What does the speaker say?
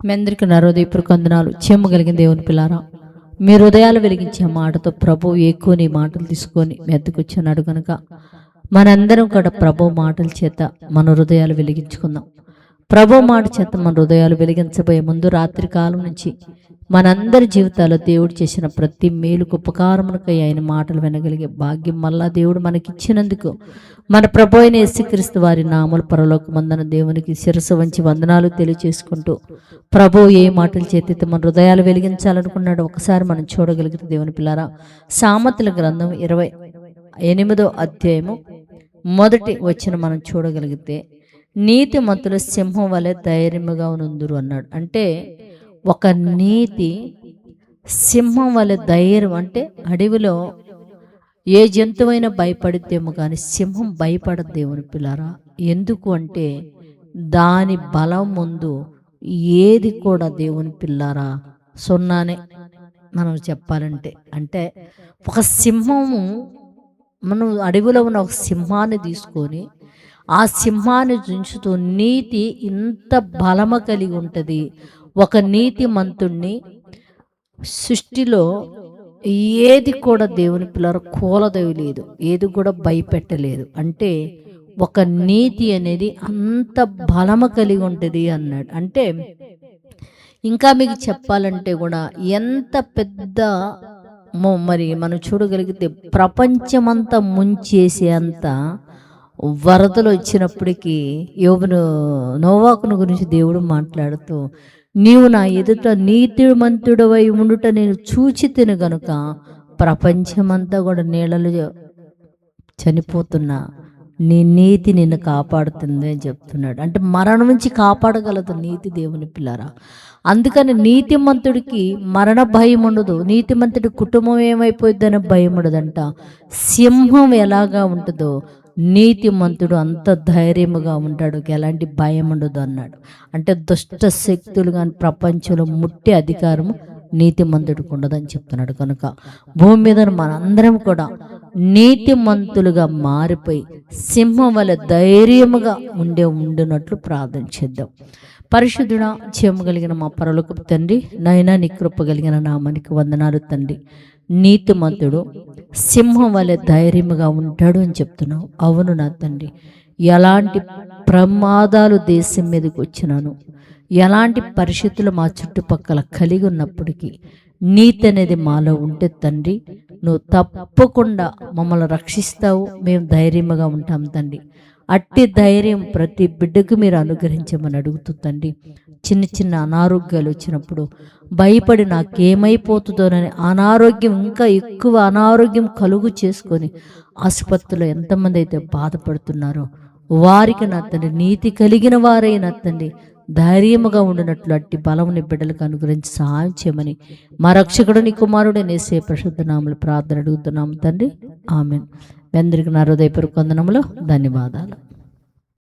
మీ అందరికీ నా హృదయపూర్వక వందనాలు. కలిగిన దేవుని పిల్లారా, మీ హృదయాలు వెలిగించే మాటతో ప్రభువు ఎక్కువ నీ మాటలు తీసుకొని మెద్దకొచ్చున్నాడు కనుక మనందరం కూడా ప్రభు మాటల చేత మన హృదయాలు వెలిగించుకుందాం. ప్రభు మాట చేత మన హృదయాలు వెలిగించబోయే ముందు రాత్రి కాలం నుంచి మనందరి జీవితాల్లో దేవుడు చేసిన ప్రతి మేలుకు ఉపకారమునకై ఆయన మాటలు వినగలిగే భాగ్యం మళ్ళా దేవుడు మనకిచ్చినందుకు మన ప్రభు అయిన యేసుక్రీస్తు వారి నామముల పరలోకమందున దేవునికి శిరస్సు వంచి వందనాలు తెలియచేసుకుంటూ ప్రభు ఏ మాటలు చేతి మన హృదయాలు వెలిగించాలనుకున్నాడు ఒకసారి మనం చూడగలిగితే దేవుని పిల్లారా, సామెతల గ్రంథం 28వ అధ్యాయము మొదటి వచనం మనం చూడగలిగితే, నీతిమంతులు సింహం వలె ధైర్యముగా నుందురు అన్నాడు. అంటే ఒక నీతి సింహం వలె ధైర్యం, అంటే అడవిలో ఏ జంతువైనా భయపడితేమో కానీ సింహం భయపడదు దేవుని పిల్లారా. ఎందుకు అంటే దాని బలం ముందు ఏది కూడా దేవుని పిల్లారా సున్నానే మనం చెప్పాలంటే. అంటే ఒక సింహము, మనం అడవిలో ఉన్న ఒక సింహాన్ని తీసుకొని ఆ సింహాన్ని దించుతూ నీతి ఇంత బలము కలిగి ఉంటుంది. ఒక నీతిమంతుణ్ణి సృష్టిలో ఏది కూడా దేవుని పిల్లలు కూలదయలేదు, ఏది కూడా భయపెట్టలేదు. అంటే ఒక నీతి అనేది అంత బలము కలిగి ఉంటుంది అన్నాడు. అంటే ఇంకా మీకు చెప్పాలంటే కూడా ఎంత పెద్ద మరి మనం చూడగలిగితే ప్రపంచమంతా ముంచేసే అంత వరదలు వచ్చినప్పటికీ నోవాకును గురించి దేవుడు మాట్లాడుతూ, నీవు నా ఎదుట నీతిమంతుడవై ఉండుట నేను చూచి తిను గనుక ప్రపంచమంతా కూడా నీళ్ళలో చనిపోతున్నా నీ నీతి నిన్ను కాపాడుతుంది అని చెప్తున్నాడు. అంటే మరణం నుంచి కాపాడగలదు నీతి దేవుని పిల్లరా. అందుకని నీతిమంతుడికి మరణ భయం ఉండదు, నీతిమంతుడి కుటుంబం ఏమైపోయిద్దనే భయం ఉండదంట. సింహం ఎలాగా ఉంటుందో నీతిమంతుడు అంత ధైర్యముగా ఉంటాడు, ఎలాంటి భయం ఉండదు అన్నాడు. అంటే దుష్ట శక్తులు కానీ ప్రపంచంలో ముట్టే అధికారము నీతిమంతుడికి ఉండదని చెప్తున్నాడు. కనుక భూమి మీద మనందరం కూడా నీతిమంతులుగా మారిపోయి సింహం వల్ల ధైర్యముగా ఉండినట్లు ప్రార్థన చేద్దాం. పరిశుద్ధుడా, జీవము కలిగిన మా పరలోకపు తండ్రి, నైనా నీ కృప కలిగిన నామానికి వందనాలు తండ్రి. నీతిమంతుడు సింహం వలె ధైర్యముగా ఉంటాడు అని చెప్తున్నావు. అవును నా తండ్రి, ఎలాంటి ప్రమాదాలు దేశం మీదకి వచ్చినాను, ఎలాంటి పరిస్థితులు మా చుట్టుపక్కల కలిగి ఉన్నప్పటికీ నీతి అనేది మాలో ఉంటే తండ్రి, నువ్వు తప్పకుండా మమ్మల్ని రక్షిస్తావు, మేము ధైర్యముగా ఉంటాం తండ్రి. అట్టి ధైర్యం ప్రతి బిడ్డకు మీరు అనుగ్రహించమని అడుగుతుందండి. చిన్న చిన్న అనారోగ్యాలు వచ్చినప్పుడు భయపడి నాకేమైపోతుందోనని అనారోగ్యం, ఇంకా ఎక్కువ అనారోగ్యం కలుగు చేసుకొని ఆసుపత్రిలో ఎంతమంది అయితే బాధపడుతున్నారో వారికి నా తండ్రి, నీతి కలిగిన వారైనా తండ్రి ధైర్యముగా ఉండినట్లు అట్టి బలముని బిడ్డలకు అనుగ్రహించి సహాయం చేయమని మా రక్షకుడు నీ కుమారుడు యేసయ్య పరిశుద్ధ నామములో ప్రార్థన అడుగుతున్నాము తండ్రి. ఆమేన్. మీ అందరికీ నా హృదయపూర్వక వందనములు, ధన్యవాదాలు.